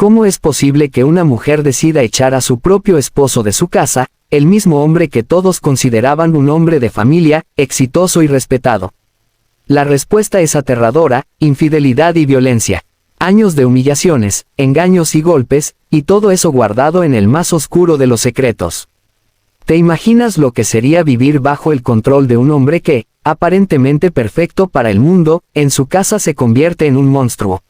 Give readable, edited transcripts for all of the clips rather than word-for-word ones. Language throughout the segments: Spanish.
¿Cómo es posible que una mujer decida echar a su propio esposo de su casa, el mismo hombre que todos consideraban un hombre de familia, exitoso y respetado? La respuesta es aterradora: infidelidad y violencia. Años de humillaciones, engaños y golpes, y todo eso guardado en el más oscuro de los secretos. ¿Te imaginas lo que sería vivir bajo el control de un hombre que, aparentemente perfecto para el mundo, en su casa se convierte en un monstruo?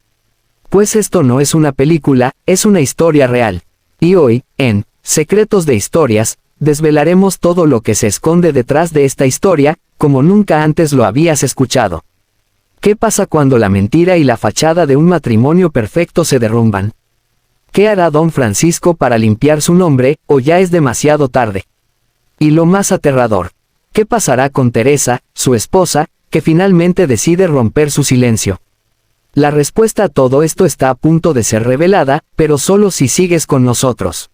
Pues esto no es una película, es una historia real. Y hoy, en Secretos de Historias, desvelaremos todo lo que se esconde detrás de esta historia, como nunca antes lo habías escuchado. ¿Qué pasa cuando la mentira y la fachada de un matrimonio perfecto se derrumban? ¿Qué hará don Francisco para limpiar su nombre, o ya es demasiado tarde? Y lo más aterrador, ¿qué pasará con Teresa, su esposa, que finalmente decide romper su silencio? La respuesta a todo esto está a punto de ser revelada, pero solo si sigues con nosotros.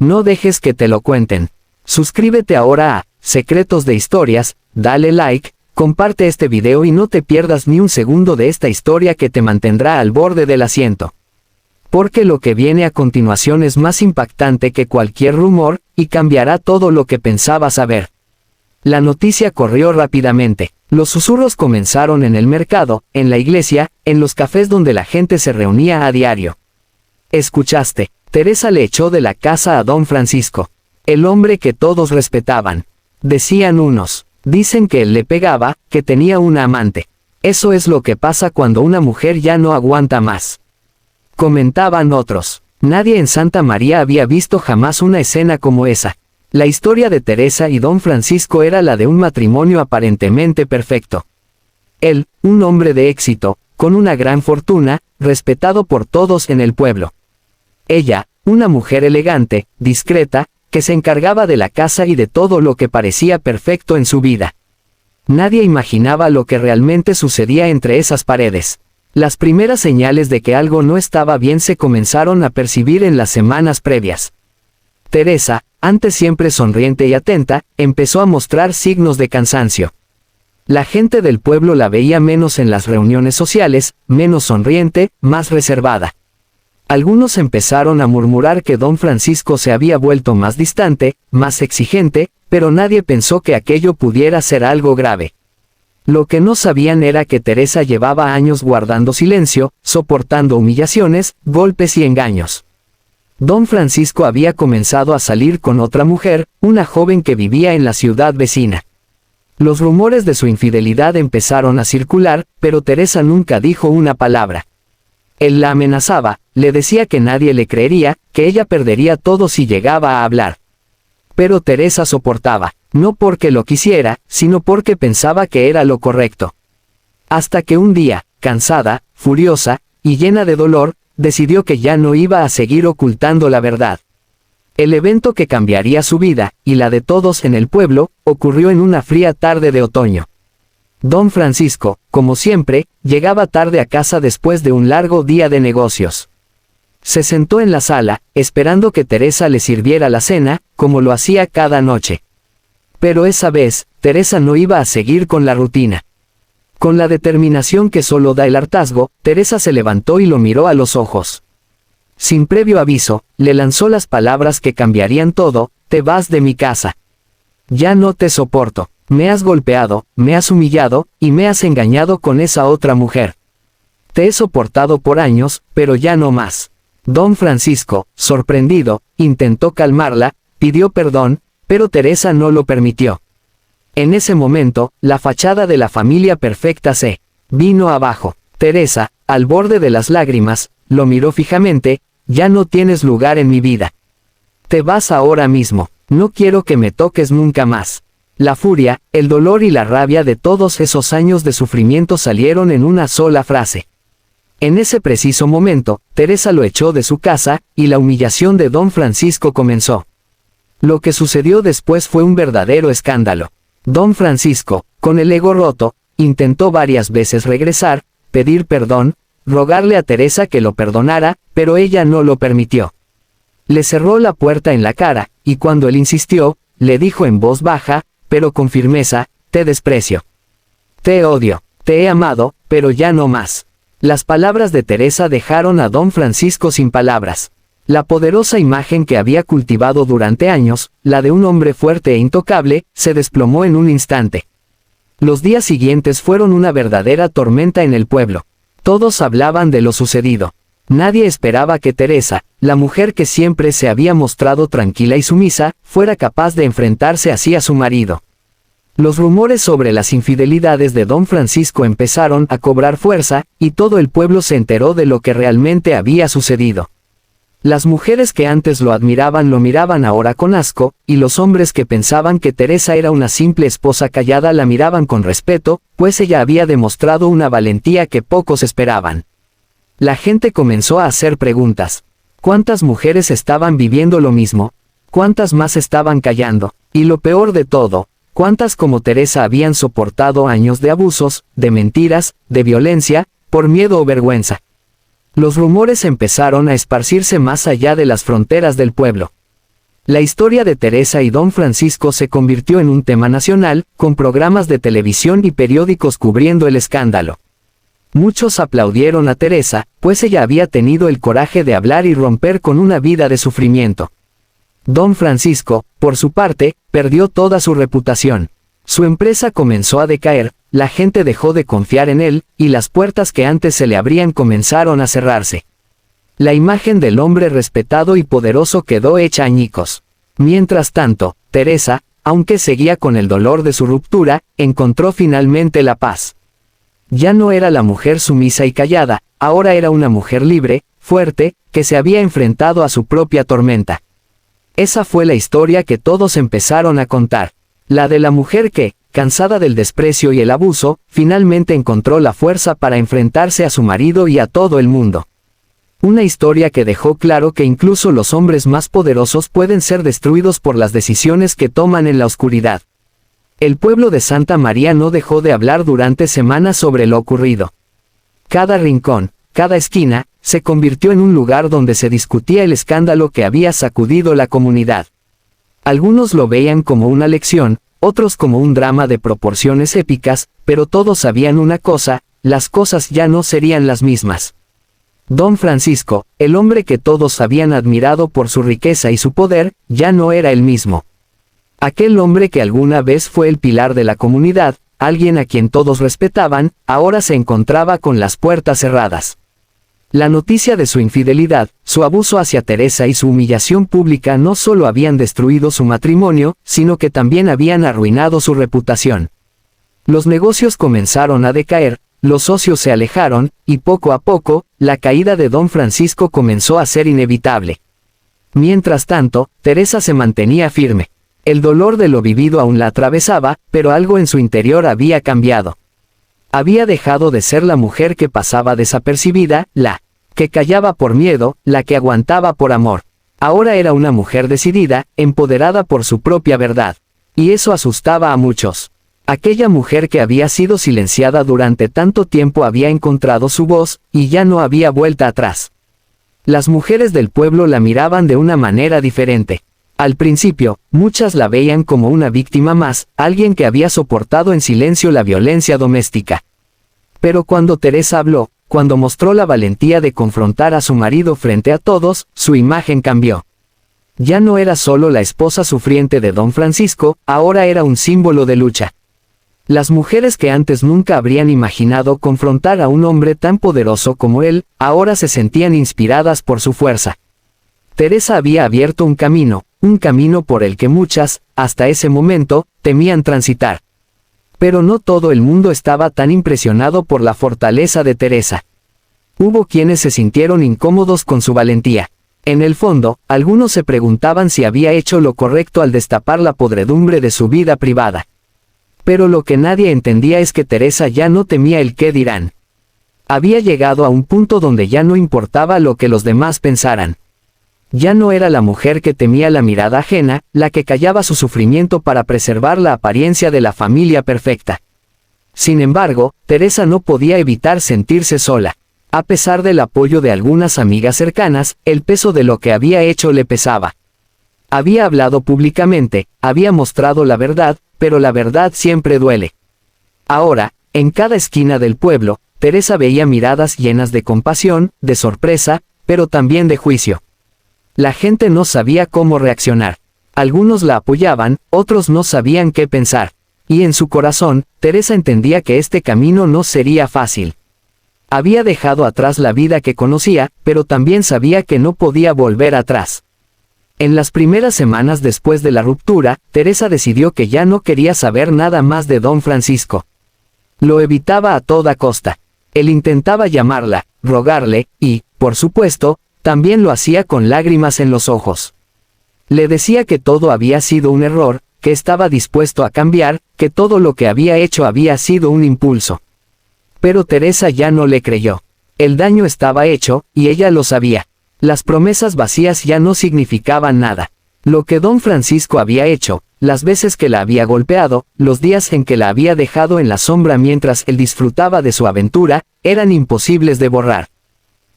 No dejes que te lo cuenten. Suscríbete ahora a Secretos de Historias, dale like, comparte este video y no te pierdas ni un segundo de esta historia que te mantendrá al borde del asiento. Porque lo que viene a continuación es más impactante que cualquier rumor, y cambiará todo lo que pensabas saber. La noticia corrió rápidamente. Los susurros comenzaron en el mercado, en la iglesia, en los cafés donde la gente se reunía a diario. ¿Escuchaste? Teresa le echó de la casa a don Francisco, el hombre que todos respetaban. Decían unos, dicen que él le pegaba, que tenía una amante. Eso es lo que pasa cuando una mujer ya no aguanta más. Comentaban otros, nadie en Santa María había visto jamás una escena como esa. La historia de Teresa y don Francisco era la de un matrimonio aparentemente perfecto. Él, un hombre de éxito, con una gran fortuna, respetado por todos en el pueblo. Ella, una mujer elegante, discreta, que se encargaba de la casa y de todo lo que parecía perfecto en su vida. Nadie imaginaba lo que realmente sucedía entre esas paredes. Las primeras señales de que algo no estaba bien se comenzaron a percibir en las semanas previas. Teresa, antes siempre sonriente y atenta, empezó a mostrar signos de cansancio. La gente del pueblo la veía menos en las reuniones sociales, menos sonriente, más reservada. Algunos empezaron a murmurar que don Francisco se había vuelto más distante, más exigente, pero nadie pensó que aquello pudiera ser algo grave. Lo que no sabían era que Teresa llevaba años guardando silencio, soportando humillaciones, golpes y engaños. Don Francisco había comenzado a salir con otra mujer, una joven que vivía en la ciudad vecina. Los rumores de su infidelidad empezaron a circular, pero Teresa nunca dijo una palabra. Él la amenazaba, le decía que nadie le creería, que ella perdería todo si llegaba a hablar. Pero Teresa soportaba, no porque lo quisiera, sino porque pensaba que era lo correcto. Hasta que un día, cansada, furiosa, y llena de dolor, decidió que ya no iba a seguir ocultando la verdad. El evento que cambiaría su vida, y la de todos en el pueblo, ocurrió en una fría tarde de otoño. Don Francisco, como siempre, llegaba tarde a casa después de un largo día de negocios. Se sentó en la sala, esperando que Teresa le sirviera la cena, como lo hacía cada noche. Pero esa vez, Teresa no iba a seguir con la rutina. Con la determinación que solo da el hartazgo, Teresa se levantó y lo miró a los ojos. Sin previo aviso, le lanzó las palabras que cambiarían todo: te vas de mi casa. Ya no te soporto, me has golpeado, me has humillado, y me has engañado con esa otra mujer. Te he soportado por años, pero ya no más. Don Francisco, sorprendido, intentó calmarla, pidió perdón, pero Teresa no lo permitió. En ese momento, la fachada de la familia perfecta se vino abajo. Teresa, al borde de las lágrimas, lo miró fijamente: ya no tienes lugar en mi vida. Te vas ahora mismo, no quiero que me toques nunca más. La furia, el dolor y la rabia de todos esos años de sufrimiento salieron en una sola frase. En ese preciso momento, Teresa lo echó de su casa, y la humillación de don Francisco comenzó. Lo que sucedió después fue un verdadero escándalo. Don Francisco, con el ego roto, intentó varias veces regresar, pedir perdón, rogarle a Teresa que lo perdonara, pero ella no lo permitió. Le cerró la puerta en la cara, y cuando él insistió, le dijo en voz baja, pero con firmeza: te desprecio. Te odio, te he amado, pero ya no más. Las palabras de Teresa dejaron a don Francisco sin palabras. La poderosa imagen que había cultivado durante años, la de un hombre fuerte e intocable, se desplomó en un instante. Los días siguientes fueron una verdadera tormenta en el pueblo. Todos hablaban de lo sucedido. Nadie esperaba que Teresa, la mujer que siempre se había mostrado tranquila y sumisa, fuera capaz de enfrentarse así a su marido. Los rumores sobre las infidelidades de don Francisco empezaron a cobrar fuerza, y todo el pueblo se enteró de lo que realmente había sucedido. Las mujeres que antes lo miraban ahora con asco, y los hombres que pensaban que Teresa era una simple esposa callada la miraban con respeto, pues ella había demostrado una valentía que pocos esperaban. La gente comenzó a hacer preguntas. ¿Cuántas mujeres estaban viviendo lo mismo? ¿Cuántas más estaban callando? Y lo peor de todo, ¿cuántas como Teresa habían soportado años de abusos, de mentiras, de violencia, por miedo o vergüenza? Los rumores empezaron a esparcirse más allá de las fronteras del pueblo. La historia de Teresa y don Francisco se convirtió en un tema nacional, con programas de televisión y periódicos cubriendo el escándalo. Muchos aplaudieron a Teresa, pues ella había tenido el coraje de hablar y romper con una vida de sufrimiento. Don Francisco, por su parte, perdió toda su reputación. Su empresa comenzó a decaer, la gente dejó de confiar en él, y las puertas que antes se le abrían comenzaron a cerrarse. La imagen del hombre respetado y poderoso quedó hecha añicos. Mientras tanto, Teresa, aunque seguía con el dolor de su ruptura, encontró finalmente la paz. Ya no era la mujer sumisa y callada, ahora era una mujer libre, fuerte, que se había enfrentado a su propia tormenta. Esa fue la historia que todos empezaron a contar. La de la mujer que, cansada del desprecio y el abuso, finalmente encontró la fuerza para enfrentarse a su marido y a todo el mundo. Una historia que dejó claro que incluso los hombres más poderosos pueden ser destruidos por las decisiones que toman en la oscuridad. El pueblo de Santa María no dejó de hablar durante semanas sobre lo ocurrido. Cada rincón, cada esquina, se convirtió en un lugar donde se discutía el escándalo que había sacudido la comunidad. Algunos lo veían como una lección, otros como un drama de proporciones épicas, pero todos sabían una cosa, las cosas ya no serían las mismas. Don Francisco, el hombre que todos habían admirado por su riqueza y su poder, ya no era el mismo. Aquel hombre que alguna vez fue el pilar de la comunidad, alguien a quien todos respetaban, ahora se encontraba con las puertas cerradas. La noticia de su infidelidad, su abuso hacia Teresa y su humillación pública no solo habían destruido su matrimonio, sino que también habían arruinado su reputación. Los negocios comenzaron a decaer, los socios se alejaron, y poco a poco, la caída de don Francisco comenzó a ser inevitable. Mientras tanto, Teresa se mantenía firme. El dolor de lo vivido aún la atravesaba, pero algo en su interior había cambiado. Había dejado de ser la mujer que pasaba desapercibida, la que callaba por miedo, la que aguantaba por amor. Ahora era una mujer decidida, empoderada por su propia verdad. Y eso asustaba a muchos. Aquella mujer que había sido silenciada durante tanto tiempo había encontrado su voz, y ya no había vuelta atrás. Las mujeres del pueblo la miraban de una manera diferente. Al principio, muchas la veían como una víctima más, alguien que había soportado en silencio la violencia doméstica. Pero cuando Teresa habló, cuando mostró la valentía de confrontar a su marido frente a todos, su imagen cambió. Ya no era solo la esposa sufriente de don Francisco, ahora era un símbolo de lucha. Las mujeres que antes nunca habrían imaginado confrontar a un hombre tan poderoso como él, ahora se sentían inspiradas por su fuerza. Teresa había abierto un camino por el que muchas, hasta ese momento, temían transitar. Pero no todo el mundo estaba tan impresionado por la fortaleza de Teresa. Hubo quienes se sintieron incómodos con su valentía. En el fondo, algunos se preguntaban si había hecho lo correcto al destapar la podredumbre de su vida privada. Pero lo que nadie entendía es que Teresa ya no temía el qué dirán. Había llegado a un punto donde ya no importaba lo que los demás pensaran. Ya no era la mujer que temía la mirada ajena, la que callaba su sufrimiento para preservar la apariencia de la familia perfecta. Sin embargo, Teresa no podía evitar sentirse sola. A pesar del apoyo de algunas amigas cercanas, el peso de lo que había hecho le pesaba. Había hablado públicamente, había mostrado la verdad, pero la verdad siempre duele. Ahora, en cada esquina del pueblo, Teresa veía miradas llenas de compasión, de sorpresa, pero también de juicio. La gente no sabía cómo reaccionar. Algunos la apoyaban, otros no sabían qué pensar. Y en su corazón, Teresa entendía que este camino no sería fácil. Había dejado atrás la vida que conocía, pero también sabía que no podía volver atrás. En las primeras semanas después de la ruptura, Teresa decidió que ya no quería saber nada más de don Francisco. Lo evitaba a toda costa. Él intentaba llamarla, rogarle, y, por supuesto, también lo hacía con lágrimas en los ojos. Le decía que todo había sido un error, que estaba dispuesto a cambiar, que todo lo que había hecho había sido un impulso. Pero Teresa ya no le creyó. El daño estaba hecho, y ella lo sabía. Las promesas vacías ya no significaban nada. Lo que don Francisco había hecho, las veces que la había golpeado, los días en que la había dejado en la sombra mientras él disfrutaba de su aventura, eran imposibles de borrar.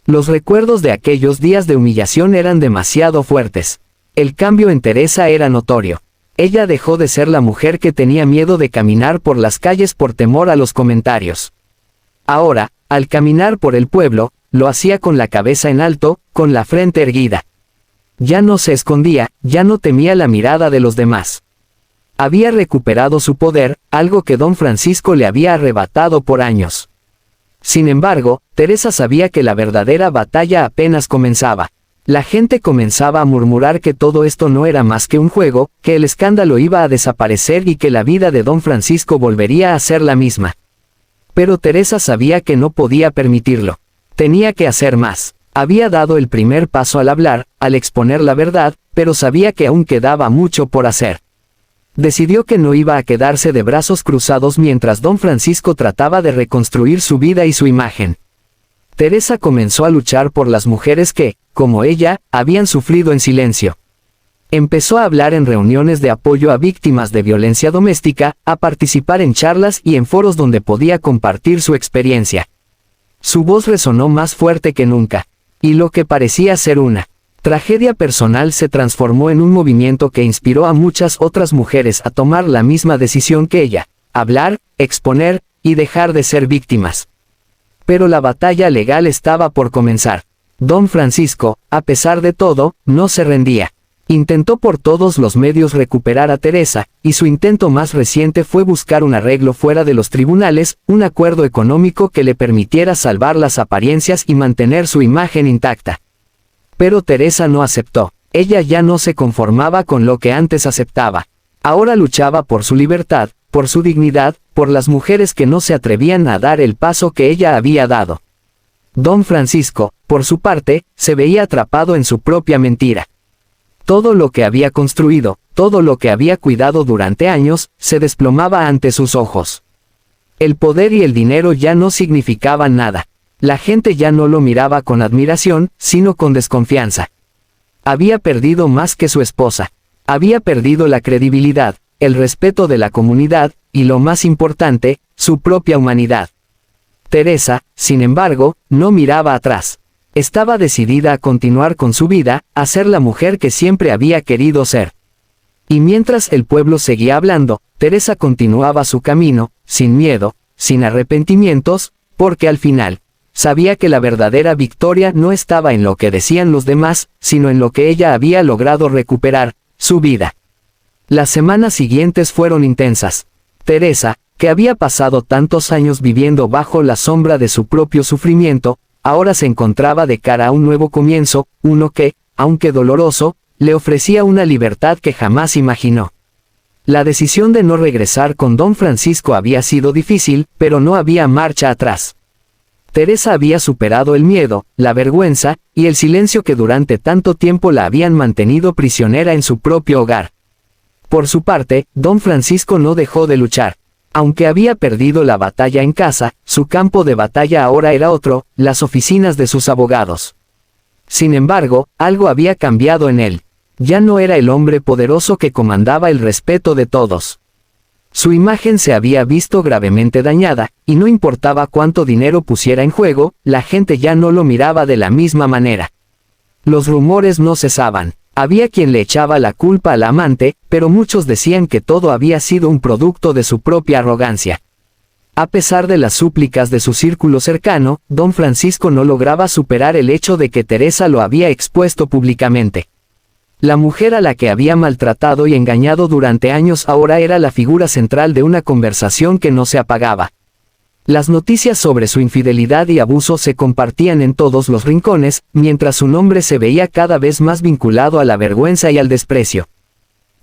Los recuerdos de aquellos días de humillación eran demasiado fuertes. El cambio en Teresa era notorio. Ella dejó de ser la mujer que tenía miedo de caminar por las calles por temor a los comentarios. Ahora, al caminar por el pueblo, lo hacía con la cabeza en alto, con la frente erguida. Ya no se escondía, ya no temía la mirada de los demás. Había recuperado su poder, algo que don Francisco le había arrebatado por años. Sin embargo, Teresa sabía que la verdadera batalla apenas comenzaba. La gente comenzaba a murmurar que todo esto no era más que un juego, que el escándalo iba a desaparecer y que la vida de don Francisco volvería a ser la misma. Pero Teresa sabía que no podía permitirlo. Tenía que hacer más. Había dado el primer paso al hablar, al exponer la verdad, pero sabía que aún quedaba mucho por hacer. Decidió que no iba a quedarse de brazos cruzados mientras don Francisco trataba de reconstruir su vida y su imagen. Teresa comenzó a luchar por las mujeres que, como ella, habían sufrido en silencio. Empezó a hablar en reuniones de apoyo a víctimas de violencia doméstica, a participar en charlas y en foros donde podía compartir su experiencia. Su voz resonó más fuerte que nunca, y lo que parecía ser una tragedia personal se transformó en un movimiento que inspiró a muchas otras mujeres a tomar la misma decisión que ella, hablar, exponer, y dejar de ser víctimas. Pero la batalla legal estaba por comenzar. Don Francisco, a pesar de todo, no se rendía. Intentó por todos los medios recuperar a Teresa, y su intento más reciente fue buscar un arreglo fuera de los tribunales, un acuerdo económico que le permitiera salvar las apariencias y mantener su imagen intacta. Pero Teresa no aceptó. Ella ya no se conformaba con lo que antes aceptaba. Ahora luchaba por su libertad, por su dignidad, por las mujeres que no se atrevían a dar el paso que ella había dado. Don Francisco, por su parte, se veía atrapado en su propia mentira. Todo lo que había construido, todo lo que había cuidado durante años, se desplomaba ante sus ojos. El poder y el dinero ya no significaban nada. La gente ya no lo miraba con admiración, sino con desconfianza. Había perdido más que su esposa. Había perdido la credibilidad, el respeto de la comunidad, y lo más importante, su propia humanidad. Teresa, sin embargo, no miraba atrás. Estaba decidida a continuar con su vida, a ser la mujer que siempre había querido ser. Y mientras el pueblo seguía hablando, Teresa continuaba su camino, sin miedo, sin arrepentimientos, porque al final, sabía que la verdadera victoria no estaba en lo que decían los demás, sino en lo que ella había logrado recuperar, su vida. Las semanas siguientes fueron intensas. Teresa, que había pasado tantos años viviendo bajo la sombra de su propio sufrimiento, ahora se encontraba de cara a un nuevo comienzo, uno que, aunque doloroso, le ofrecía una libertad que jamás imaginó. La decisión de no regresar con don Francisco había sido difícil, pero no había marcha atrás. Teresa había superado el miedo, la vergüenza, y el silencio que durante tanto tiempo la habían mantenido prisionera en su propio hogar. Por su parte, don Francisco no dejó de luchar. Aunque había perdido la batalla en casa, su campo de batalla ahora era otro, las oficinas de sus abogados. Sin embargo, algo había cambiado en él. Ya no era el hombre poderoso que comandaba el respeto de todos. Su imagen se había visto gravemente dañada, y no importaba cuánto dinero pusiera en juego, la gente ya no lo miraba de la misma manera. Los rumores no cesaban. Había quien le echaba la culpa al amante, pero muchos decían que todo había sido un producto de su propia arrogancia. A pesar de las súplicas de su círculo cercano, don Francisco no lograba superar el hecho de que Teresa lo había expuesto públicamente. La mujer a la que había maltratado y engañado durante años ahora era la figura central de una conversación que no se apagaba. Las noticias sobre su infidelidad y abuso se compartían en todos los rincones, mientras su nombre se veía cada vez más vinculado a la vergüenza y al desprecio.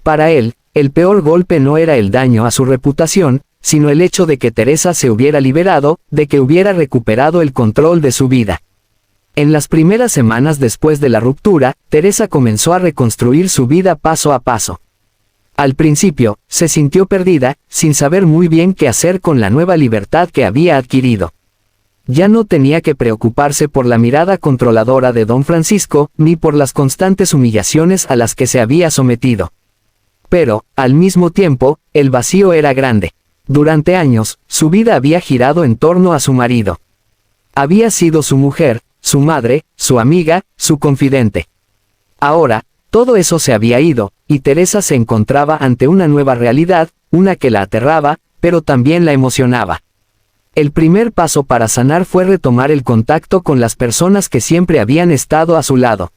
Para él, el peor golpe no era el daño a su reputación, sino el hecho de que Teresa se hubiera liberado, de que hubiera recuperado el control de su vida. En las primeras semanas después de la ruptura, Teresa comenzó a reconstruir su vida paso a paso. Al principio, se sintió perdida, sin saber muy bien qué hacer con la nueva libertad que había adquirido. Ya no tenía que preocuparse por la mirada controladora de don Francisco, ni por las constantes humillaciones a las que se había sometido. Pero, al mismo tiempo, el vacío era grande. Durante años, su vida había girado en torno a su marido. Había sido su mujer, su madre, su amiga, su confidente. Ahora, todo eso se había ido, y Teresa se encontraba ante una nueva realidad, una que la aterraba, pero también la emocionaba. El primer paso para sanar fue retomar el contacto con las personas que siempre habían estado a su lado.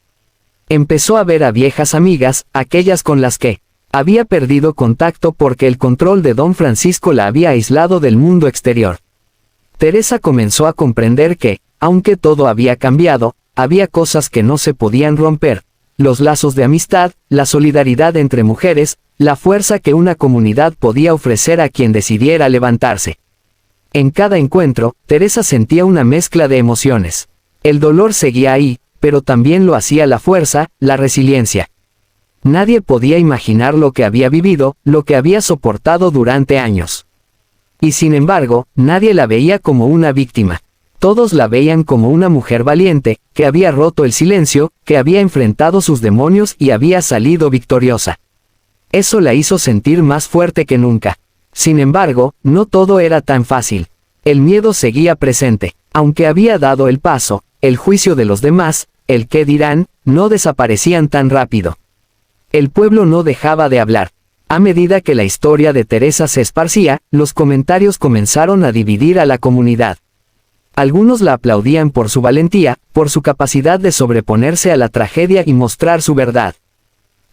Empezó a ver a viejas amigas, aquellas con las que había perdido contacto porque el control de don Francisco la había aislado del mundo exterior. Teresa comenzó a comprender que, aunque todo había cambiado, había cosas que no se podían romper: los lazos de amistad, la solidaridad entre mujeres, la fuerza que una comunidad podía ofrecer a quien decidiera levantarse. En cada encuentro, Teresa sentía una mezcla de emociones. El dolor seguía ahí, pero también lo hacía la fuerza, la resiliencia. Nadie podía imaginar lo que había vivido, lo que había soportado durante años. Y sin embargo, nadie la veía como una víctima. Todos la veían como una mujer valiente, que había roto el silencio, que había enfrentado sus demonios y había salido victoriosa. Eso la hizo sentir más fuerte que nunca. Sin embargo, no todo era tan fácil. El miedo seguía presente. Aunque había dado el paso, el juicio de los demás, el qué dirán, no desaparecían tan rápido. El pueblo no dejaba de hablar. A medida que la historia de Teresa se esparcía, los comentarios comenzaron a dividir a la comunidad. Algunos la aplaudían por su valentía, por su capacidad de sobreponerse a la tragedia y mostrar su verdad.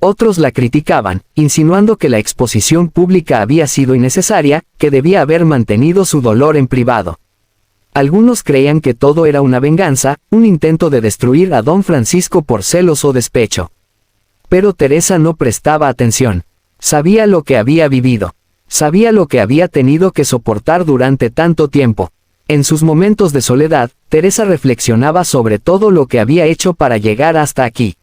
Otros la criticaban, insinuando que la exposición pública había sido innecesaria, que debía haber mantenido su dolor en privado. Algunos creían que todo era una venganza, un intento de destruir a don Francisco por celos o despecho. Pero Teresa no prestaba atención. Sabía lo que había vivido. Sabía lo que había tenido que soportar durante tanto tiempo. En sus momentos de soledad, Teresa reflexionaba sobre todo lo que había hecho para llegar hasta aquí.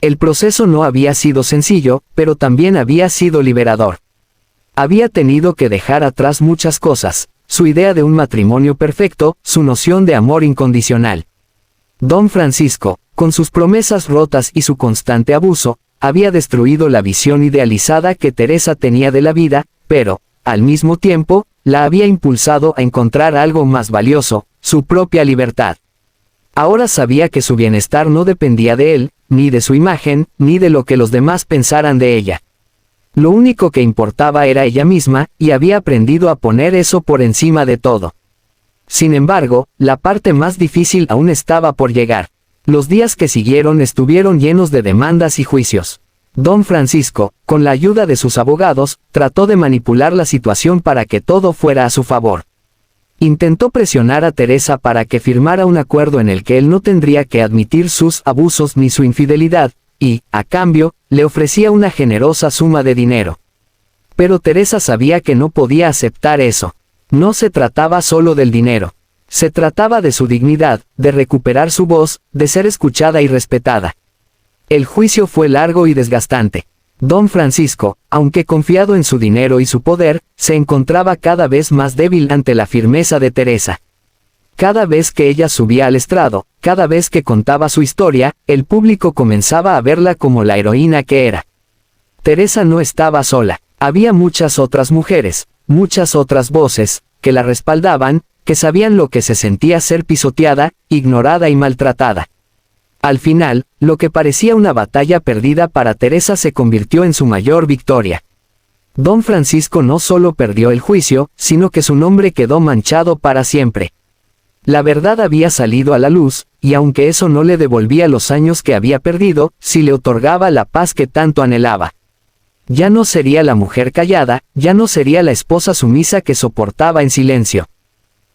El proceso no había sido sencillo, pero también había sido liberador. Había tenido que dejar atrás muchas cosas: su idea de un matrimonio perfecto, su noción de amor incondicional. Don Francisco, con sus promesas rotas y su constante abuso, había destruido la visión idealizada que Teresa tenía de la vida, pero, al mismo tiempo, la había impulsado a encontrar algo más valioso: su propia libertad. Ahora sabía que su bienestar no dependía de él, ni de su imagen, ni de lo que los demás pensaran de ella. Lo único que importaba era ella misma, y había aprendido a poner eso por encima de todo. Sin embargo, la parte más difícil aún estaba por llegar. Los días que siguieron estuvieron llenos de demandas y juicios. Don Francisco, con la ayuda de sus abogados, trató de manipular la situación para que todo fuera a su favor. Intentó presionar a Teresa para que firmara un acuerdo en el que él no tendría que admitir sus abusos ni su infidelidad, y, a cambio, le ofrecía una generosa suma de dinero. Pero Teresa sabía que no podía aceptar eso. No se trataba solo del dinero. Se trataba de su dignidad, de recuperar su voz, de ser escuchada y respetada. El juicio fue largo y desgastante. Don Francisco, aunque confiado en su dinero y su poder, se encontraba cada vez más débil ante la firmeza de Teresa. Cada vez que ella subía al estrado, cada vez que contaba su historia, el público comenzaba a verla como la heroína que era. Teresa no estaba sola. Había muchas otras mujeres, muchas otras voces, que la respaldaban, que sabían lo que se sentía ser pisoteada, ignorada y maltratada. Al final, lo que parecía una batalla perdida para Teresa se convirtió en su mayor victoria. Don Francisco no solo perdió el juicio, sino que su nombre quedó manchado para siempre. La verdad había salido a la luz, y aunque eso no le devolvía los años que había perdido, sí le otorgaba la paz que tanto anhelaba. Ya no sería la mujer callada, ya no sería la esposa sumisa que soportaba en silencio.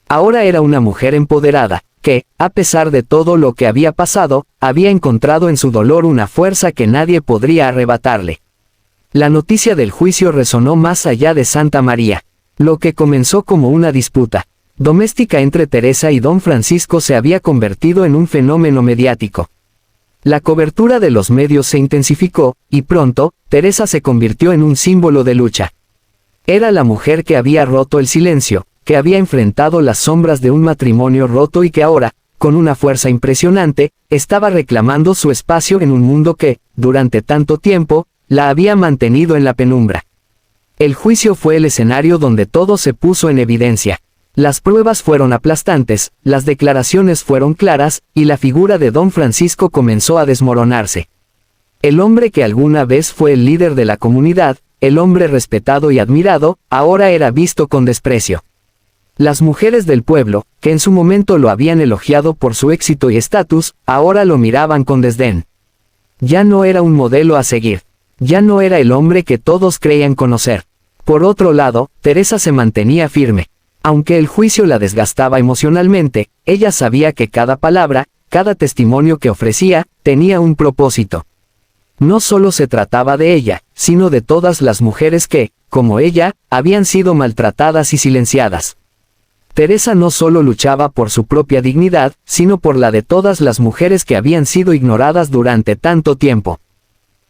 Ahora era una mujer empoderada, que, a pesar de todo lo que había pasado, había encontrado en su dolor una fuerza que nadie podría arrebatarle. La noticia del juicio resonó más allá de Santa María. Lo que comenzó como una disputa doméstica entre Teresa y don Francisco se había convertido en un fenómeno mediático. La cobertura de los medios se intensificó, y pronto, Teresa se convirtió en un símbolo de lucha. Era la mujer que había roto el silencio, que había enfrentado las sombras de un matrimonio roto y que ahora, con una fuerza impresionante, estaba reclamando su espacio en un mundo que, durante tanto tiempo, la había mantenido en la penumbra. El juicio fue el escenario donde todo se puso en evidencia. Las pruebas fueron aplastantes, las declaraciones fueron claras, y la figura de don Francisco comenzó a desmoronarse. El hombre que alguna vez fue el líder de la comunidad, el hombre respetado y admirado, ahora era visto con desprecio. Las mujeres del pueblo, que en su momento lo habían elogiado por su éxito y estatus, ahora lo miraban con desdén. Ya no era un modelo a seguir. Ya no era el hombre que todos creían conocer. Por otro lado, Teresa se mantenía firme. Aunque el juicio la desgastaba emocionalmente, ella sabía que cada palabra, cada testimonio que ofrecía, tenía un propósito. No solo se trataba de ella, sino de todas las mujeres que, como ella, habían sido maltratadas y silenciadas. Teresa no solo luchaba por su propia dignidad, sino por la de todas las mujeres que habían sido ignoradas durante tanto tiempo.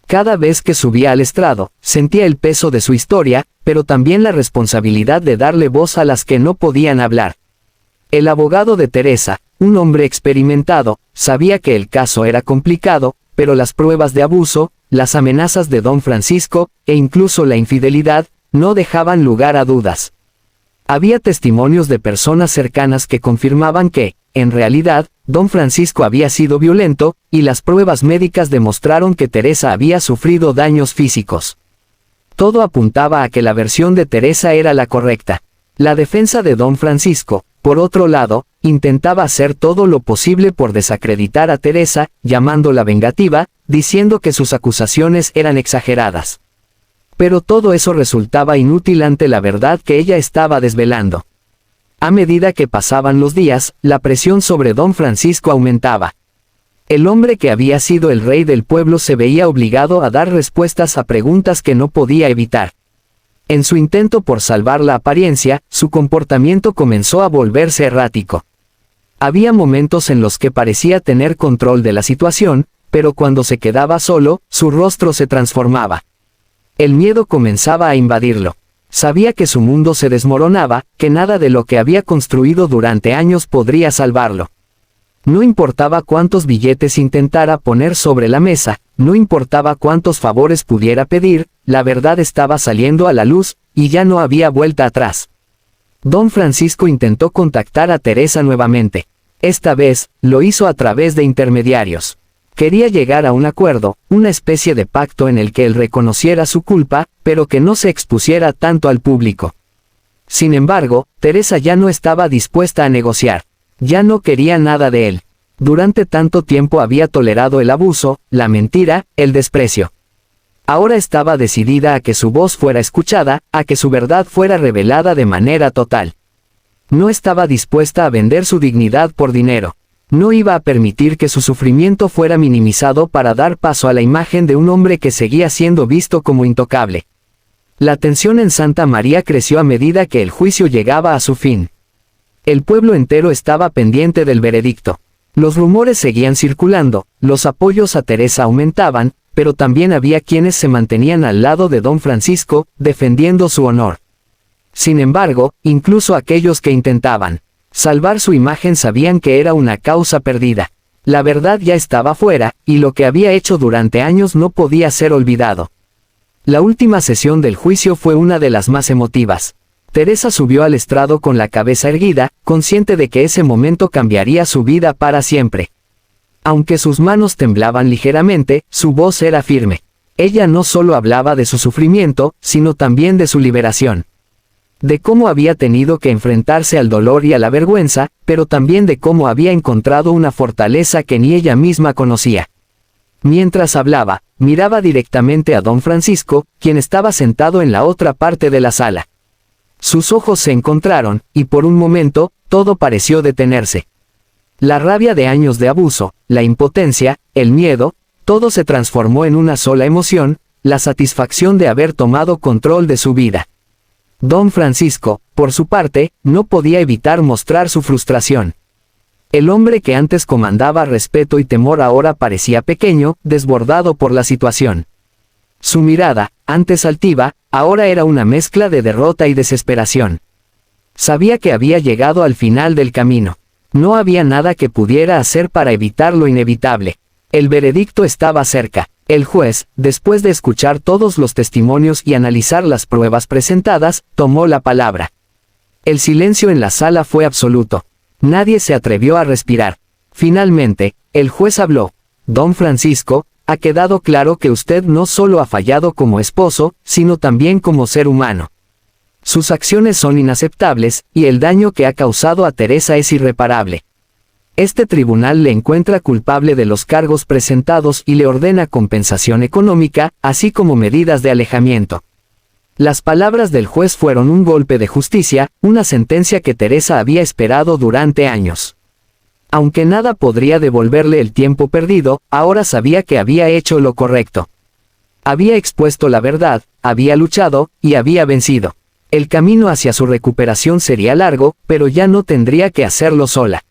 Cada vez que subía al estrado, sentía el peso de su historia, pero también la responsabilidad de darle voz a las que no podían hablar. El abogado de Teresa, un hombre experimentado, sabía que el caso era complicado, pero las pruebas de abuso, las amenazas de don Francisco, e incluso la infidelidad, no dejaban lugar a dudas. Había testimonios de personas cercanas que confirmaban que, en realidad, don Francisco había sido violento, y las pruebas médicas demostraron que Teresa había sufrido daños físicos. Todo apuntaba a que la versión de Teresa era la correcta. La defensa de don Francisco, por otro lado, intentaba hacer todo lo posible por desacreditar a Teresa, llamándola vengativa, diciendo que sus acusaciones eran exageradas. Pero todo eso resultaba inútil ante la verdad que ella estaba desvelando. A medida que pasaban los días, la presión sobre don Francisco aumentaba. El hombre que había sido el rey del pueblo se veía obligado a dar respuestas a preguntas que no podía evitar. En su intento por salvar la apariencia, su comportamiento comenzó a volverse errático. Había momentos en los que parecía tener control de la situación, pero cuando se quedaba solo, su rostro se transformaba. El miedo comenzaba a invadirlo. Sabía que su mundo se desmoronaba, que nada de lo que había construido durante años podría salvarlo. No importaba cuántos billetes intentara poner sobre la mesa, no importaba cuántos favores pudiera pedir, la verdad estaba saliendo a la luz, y ya no había vuelta atrás. Don Francisco intentó contactar a Teresa nuevamente. Esta vez, lo hizo a través de intermediarios. Quería llegar a un acuerdo, una especie de pacto en el que él reconociera su culpa, pero que no se expusiera tanto al público. Sin embargo, Teresa ya no estaba dispuesta a negociar. Ya no quería nada de él. Durante tanto tiempo había tolerado el abuso, la mentira, el desprecio. Ahora estaba decidida a que su voz fuera escuchada, a que su verdad fuera revelada de manera total. No estaba dispuesta a vender su dignidad por dinero. No iba a permitir que su sufrimiento fuera minimizado para dar paso a la imagen de un hombre que seguía siendo visto como intocable. La tensión en Santa María creció a medida que el juicio llegaba a su fin. El pueblo entero estaba pendiente del veredicto. Los rumores seguían circulando, los apoyos a Teresa aumentaban, pero también había quienes se mantenían al lado de don Francisco, defendiendo su honor. Sin embargo, incluso aquellos que intentaban salvar su imagen sabían que era una causa perdida. La verdad ya estaba fuera, y lo que había hecho durante años no podía ser olvidado. La última sesión del juicio fue una de las más emotivas. Teresa subió al estrado con la cabeza erguida, consciente de que ese momento cambiaría su vida para siempre. Aunque sus manos temblaban ligeramente, su voz era firme. ella no solo hablaba de su sufrimiento, sino también de su liberación. De cómo había tenido que enfrentarse al dolor y a la vergüenza, pero también de cómo había encontrado una fortaleza que ni ella misma conocía. Mientras hablaba, miraba directamente a don Francisco, quien estaba sentado en la otra parte de la sala. Sus ojos se encontraron, y por un momento, todo pareció detenerse. La rabia de años de abuso, la impotencia, el miedo, todo se transformó en una sola emoción, la satisfacción de haber tomado control de su vida. Don Francisco, por su parte, no podía evitar mostrar su frustración. El hombre que antes comandaba respeto y temor ahora parecía pequeño, desbordado por la situación. Su mirada, antes altiva, ahora era una mezcla de derrota y desesperación. Sabía que había llegado al final del camino. No había nada que pudiera hacer para evitar lo inevitable. El veredicto estaba cerca. El juez, después de escuchar todos los testimonios y analizar las pruebas presentadas, tomó la palabra. El silencio en la sala fue absoluto. Nadie se atrevió a respirar. Finalmente, el juez habló. Don Francisco, ha quedado claro que usted no solo ha fallado como esposo, sino también como ser humano. Sus acciones son inaceptables, y el daño que ha causado a Teresa es irreparable. Este tribunal le encuentra culpable de los cargos presentados y le ordena compensación económica, así como medidas de alejamiento. Las palabras del juez fueron un golpe de justicia, una sentencia que Teresa había esperado durante años. Aunque nada podría devolverle el tiempo perdido, ahora sabía que había hecho lo correcto. Había expuesto la verdad, había luchado, y había vencido. El camino hacia su recuperación sería largo, pero ya no tendría que hacerlo sola.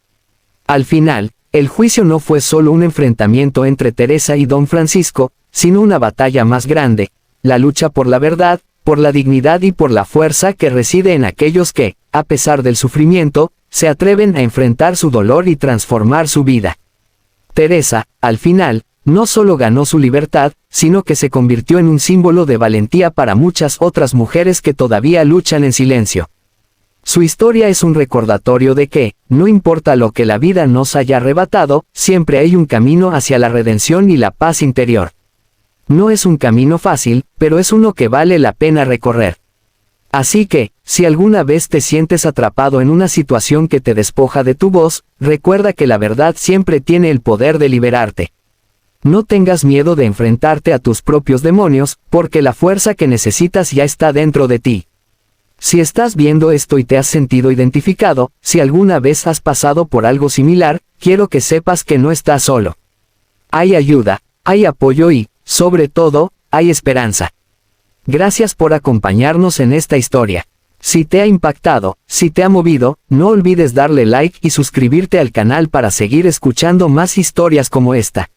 Al final, el juicio no fue solo un enfrentamiento entre Teresa y don Francisco, sino una batalla más grande, la lucha por la verdad, por la dignidad y por la fuerza que reside en aquellos que, a pesar del sufrimiento, se atreven a enfrentar su dolor y transformar su vida. Teresa, al final, no solo ganó su libertad, sino que se convirtió en un símbolo de valentía para muchas otras mujeres que todavía luchan en silencio. Su historia es un recordatorio de que, no importa lo que la vida nos haya arrebatado, siempre hay un camino hacia la redención y la paz interior. No es un camino fácil, pero es uno que vale la pena recorrer. Así que, si alguna vez te sientes atrapado en una situación que te despoja de tu voz, recuerda que la verdad siempre tiene el poder de liberarte. No tengas miedo de enfrentarte a tus propios demonios, porque la fuerza que necesitas ya está dentro de ti. Si estás viendo esto y te has sentido identificado, si alguna vez has pasado por algo similar, quiero que sepas que no estás solo. Hay ayuda, hay apoyo y, sobre todo, hay esperanza. Gracias por acompañarnos en esta historia. Si te ha impactado, si te ha movido, no olvides darle like y suscribirte al canal para seguir escuchando más historias como esta.